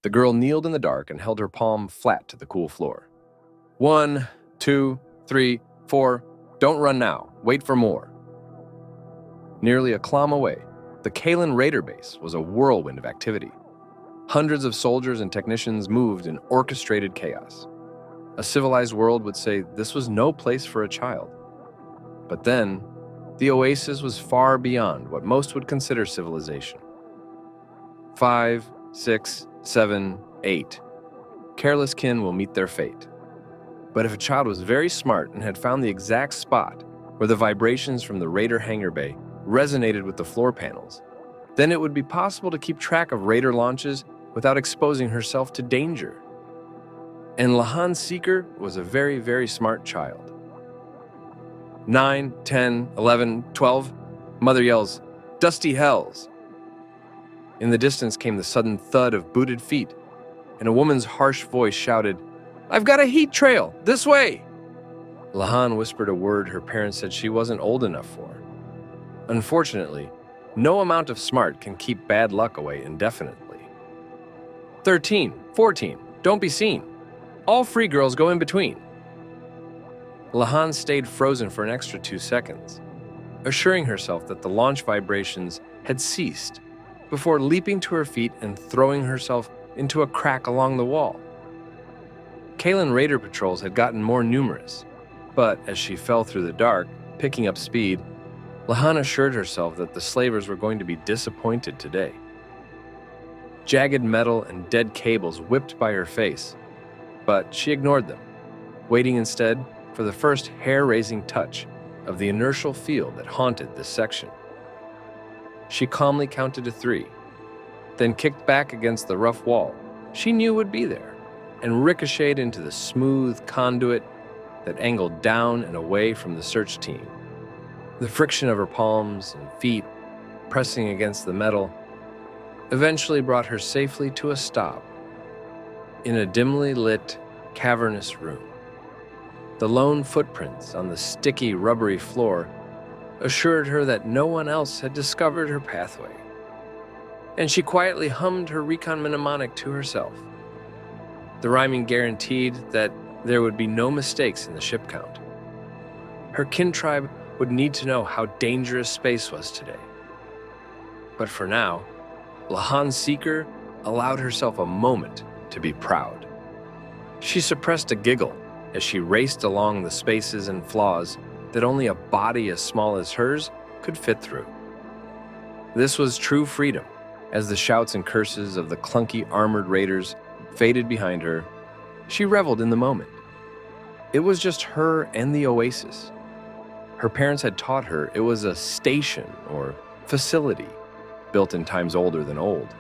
The girl kneeled in the dark and held her palm flat to the cool floor. 1, 2, 3, 4. Don't run now. Wait for more. Nearly a kilometer away, the Kalen Raider base was a whirlwind of activity. Hundreds of soldiers and technicians moved in orchestrated chaos. A civilized world would say this was no place for a child. But then, the oasis was far beyond what most would consider civilization. 5, 6, 7, 8. Careless kin will meet their fate. But if a child was very smart and had found the exact spot where the vibrations from the Raider hangar bay resonated with the floor panels, then it would be possible to keep track of Raider launches without exposing herself to danger. And Lahan Seeker was a very, very smart child. 9, 10, 11, 12. Mother yells, "Dusty hells!" In the distance came the sudden thud of booted feet, and a woman's harsh voice shouted, "I've got a heat trail! This way!" Lahan whispered a word her parents said she wasn't old enough for. Unfortunately, no amount of smart can keep bad luck away indefinitely. 13, 14, don't be seen. All free girls go in between. Lahan stayed frozen for an extra 2 seconds, assuring herself that the launch vibrations had ceased before leaping to her feet and throwing herself into a crack along the wall. Kalen Raider patrols had gotten more numerous, but as she fell through the dark, picking up speed, Lahan assured herself that the slavers were going to be disappointed today. Jagged metal and dead cables whipped by her face, but she ignored them, waiting instead for the first hair-raising touch of the inertial field that haunted this section. She calmly counted to 3, then kicked back against the rough wall she knew would be there, and ricocheted into the smooth conduit that angled down and away from the search team. The friction of her palms and feet pressing against the metal eventually brought her safely to a stop in a dimly lit, cavernous room. The lone footprints on the sticky, rubbery floor assured her that no one else had discovered her pathway, and she quietly hummed her recon mnemonic to herself. The rhyming guaranteed that there would be no mistakes in the ship count. Her kin tribe would need to know how dangerous space was today. But for now, Lahan Seeker allowed herself a moment to be proud. She suppressed a giggle as she raced along the spaces and flaws that only a body as small as hers could fit through. This was true freedom, as the shouts and curses of the clunky armored raiders faded behind her. She reveled in the moment. It was just her and the oasis. Her parents had taught her it was a station or facility built in times older than old,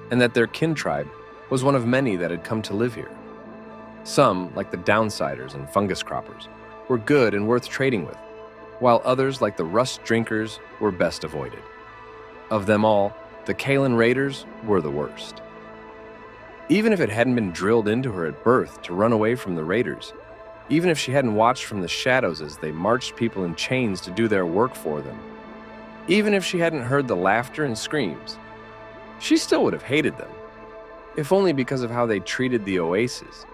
and that their kin tribe was one of many that had come to live here. Some, like the downsiders and fungus croppers, were good and worth trading with, while others, like the rust drinkers, were best avoided. Of them all, the Kalen Raiders were the worst. Even if it hadn't been drilled into her at birth to run away from the Raiders, even if she hadn't watched from the shadows as they marched people in chains to do their work for them, even if she hadn't heard the laughter and screams, she still would have hated them, if only because of how they treated the oasis.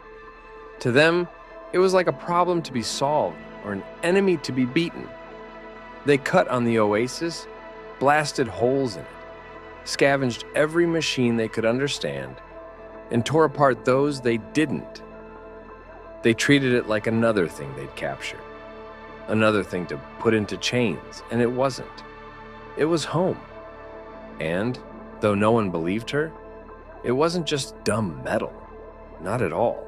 To them, it was like a problem to be solved or an enemy to be beaten. They cut on the oasis, blasted holes in it, scavenged every machine they could understand, and tore apart those they didn't. They treated it like another thing they'd captured, another thing to put into chains, and it wasn't. It was home. And, though no one believed her, it wasn't just dumb metal. Not at all.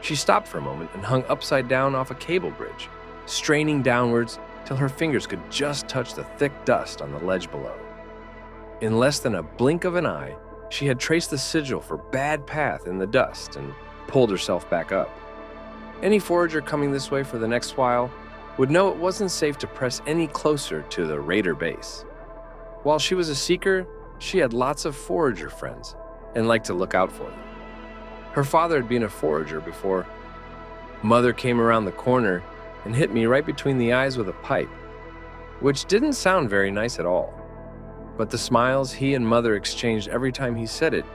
She stopped for a moment and hung upside down off a cable bridge, straining downwards till her fingers could just touch the thick dust on the ledge below. In less than a blink of an eye, she had traced the sigil for bad path in the dust and pulled herself back up. Any forager coming this way for the next while would know it wasn't safe to press any closer to the Raider base. While she was a seeker, she had lots of forager friends and liked to look out for them. Her father had been a forager before. Mother came around the corner and hit me right between the eyes with a pipe, which didn't sound very nice at all. But the smiles he and Mother exchanged every time he said it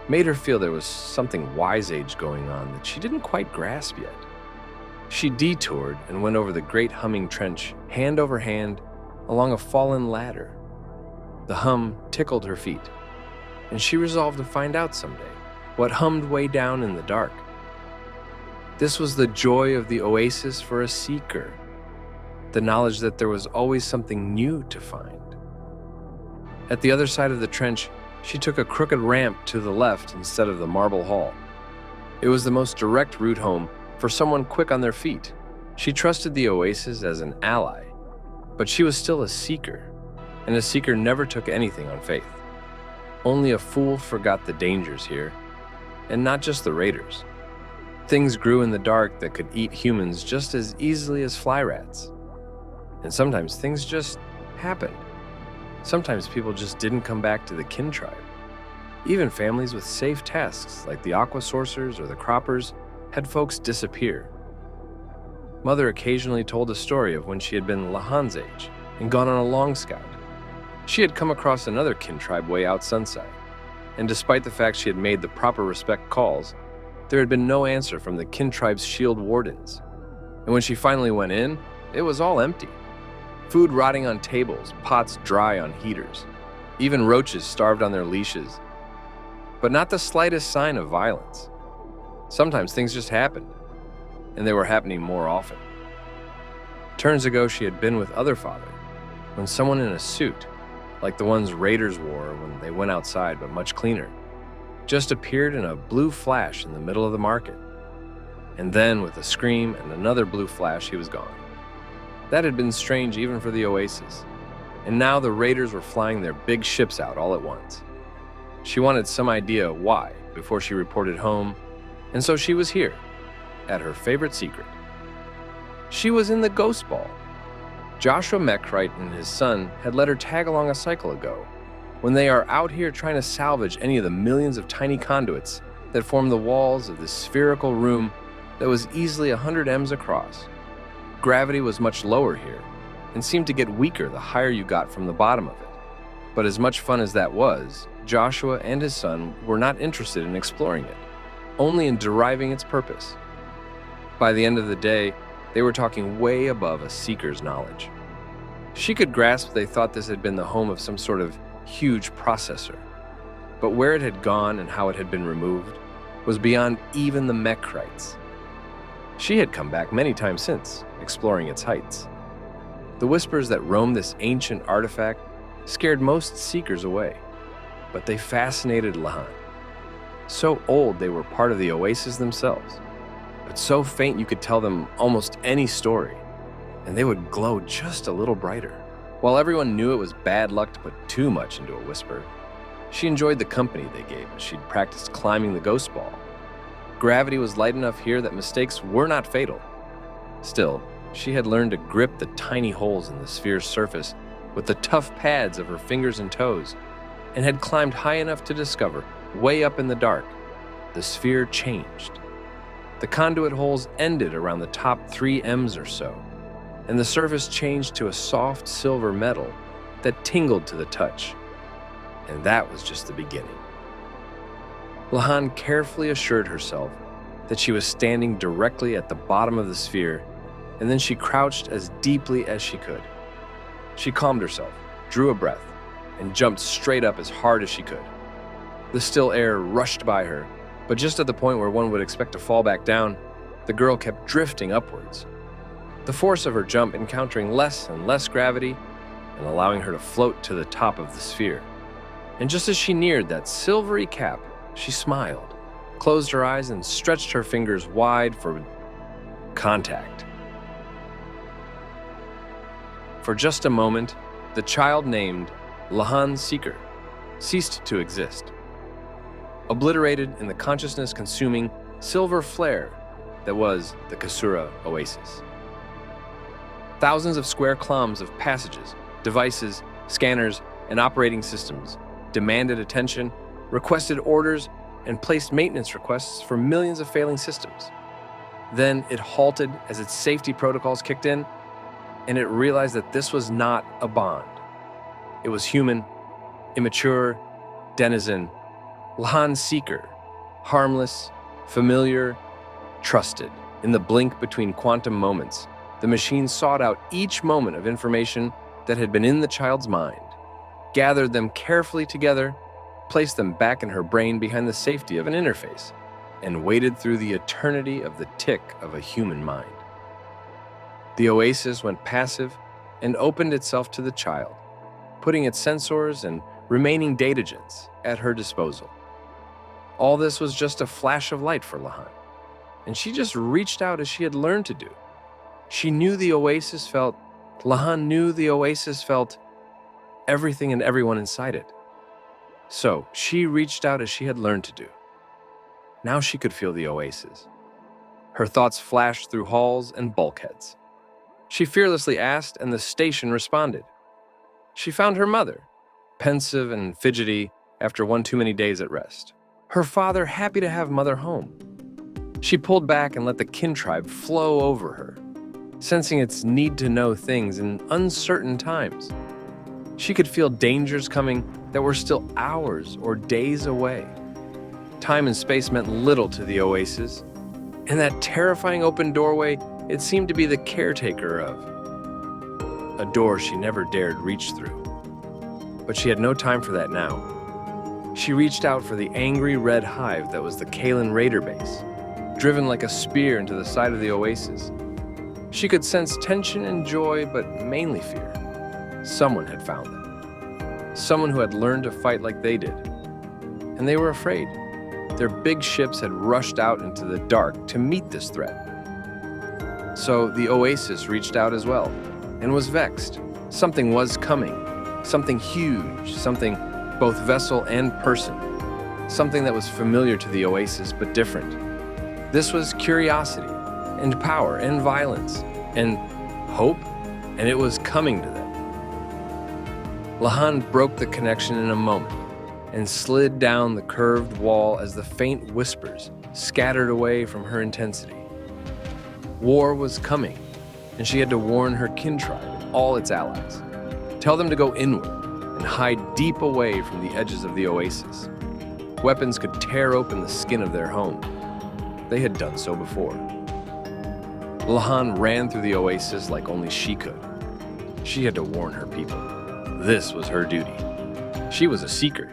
made her feel there was something wise-age going on that she didn't quite grasp yet. She detoured and went over the great humming trench, hand over hand, along a fallen ladder. The hum tickled her feet, and she resolved to find out someday what hummed way down in the dark. This was the joy of the oasis for a seeker, the knowledge that there was always something new to find. At the other side of the trench, she took a crooked ramp to the left instead of the marble hall. It was the most direct route home for someone quick on their feet. She trusted the oasis as an ally, but she was still a seeker, and a seeker never took anything on faith. Only a fool forgot the dangers here, and not just the raiders. Things grew in the dark that could eat humans just as easily as fly rats. And sometimes things just happened. Sometimes people just didn't come back to the kin tribe. Even families with safe tasks, like the aqua sorcerers or the croppers, had folks disappear. Mother occasionally told a story of when she had been Lahan's age and gone on a long scout. She had come across another kin tribe way out Sunside, and despite the fact she had made the proper respect calls, there had been no answer from the kin tribe's shield wardens. And when she finally went in, it was all empty. Food rotting on tables, pots dry on heaters. Even roaches starved on their leashes. But not the slightest sign of violence. Sometimes things just happened, and they were happening more often. Turns ago, she had been with Other Father, when someone in a suit, like the ones raiders wore when they went outside but much cleaner, just appeared in a blue flash in the middle of the market. And then, with a scream and another blue flash, he was gone. That had been strange even for the oasis, and now the raiders were flying their big ships out all at once. She wanted some idea why before she reported home, and so she was here, at her favorite secret. She was in the Ghost Ball. Joshua Meckrite and his son had let her tag along a cycle ago, when they are out here trying to salvage any of the millions of tiny conduits that form the walls of this spherical room that was easily 100 M's across. Gravity was much lower here, and seemed to get weaker the higher you got from the bottom of it. But as much fun as that was, Joshua and his son were not interested in exploring it, only in deriving its purpose. By the end of the day, they were talking way above a seeker's knowledge. She could grasp they thought this had been the home of some sort of huge processor, but where it had gone and how it had been removed was beyond even the Mechrites. She had come back many times since, exploring its heights. The whispers that roamed this ancient artifact scared most seekers away, but they fascinated Lahan. So old they were part of the oasis themselves, but so faint you could tell them almost any story, and they would glow just a little brighter. While everyone knew it was bad luck to put too much into a whisper, she enjoyed the company they gave as she'd practiced climbing the Ghost Ball. Gravity was light enough here that mistakes were not fatal. Still, she had learned to grip the tiny holes in the sphere's surface with the tough pads of her fingers and toes, and had climbed high enough to discover, way up in the dark, the sphere changed. The conduit holes ended around the top 3 M's or so, and the surface changed to a soft silver metal that tingled to the touch. And that was just the beginning. Lahan carefully assured herself that she was standing directly at the bottom of the sphere, and then she crouched as deeply as she could. She calmed herself, drew a breath, and jumped straight up as hard as she could. The still air rushed by her, but just at the point where one would expect to fall back down, the girl kept drifting upwards. The force of her jump encountering less and less gravity and allowing her to float to the top of the sphere. And just as she neared that silvery cap, she smiled, closed her eyes, and stretched her fingers wide for contact. For just a moment, the child named Lahan Seeker ceased to exist, obliterated in the consciousness-consuming silver flare that was the Kasura Oasis. Thousands of square kilometers of passages, devices, scanners, and operating systems demanded attention, requested orders, and placed maintenance requests for millions of failing systems. Then it halted as its safety protocols kicked in, and it realized that this was not a bond. It was human, immature, denizen, Lahan Seeker, harmless, familiar, trusted. In the blink between quantum moments, the machine sought out each moment of information that had been in the child's mind, gathered them carefully together, placed them back in her brain behind the safety of an interface, and waited through the eternity of the tick of a human mind. The oasis went passive and opened itself to the child, putting its sensors and remaining datagens at her disposal. All this was just a flash of light for Lahan, and she just reached out as she had learned to do. She knew the oasis felt, Lahan knew the oasis felt everything and everyone inside it. So she reached out as she had learned to do. Now she could feel the oasis. Her thoughts flashed through halls and bulkheads. She fearlessly asked, and the station responded. She found her mother, pensive and fidgety after one too many days at rest. Her father happy to have mother home. She pulled back and let the kin tribe flow over her, sensing its need to know things in uncertain times. She could feel dangers coming that were still hours or days away. Time and space meant little to the oasis, and that terrifying open doorway it seemed to be the caretaker of. A door she never dared reach through. But she had no time for that now. She reached out for the angry red hive that was the Kalen Raider base, driven like a spear into the side of the oasis. She could sense tension and joy, but mainly fear. Someone had found them. Someone who had learned to fight like they did. And they were afraid. Their big ships had rushed out into the dark to meet this threat. So the oasis reached out as well, and was vexed. Something was coming. Something huge, something both vessel and person. Something that was familiar to the oasis, but different. This was curiosity, and power, and violence, and hope, and it was coming to them. Lahan broke the connection in a moment, and slid down the curved wall as the faint whispers scattered away from her intensity. War was coming, and she had to warn her kin tribe and all its allies. Tell them to go inward and hide deep away from the edges of the oasis. Weapons could tear open the skin of their home. They had done so before. Lahan ran through the oasis like only she could. She had to warn her people. This was her duty. She was a seeker.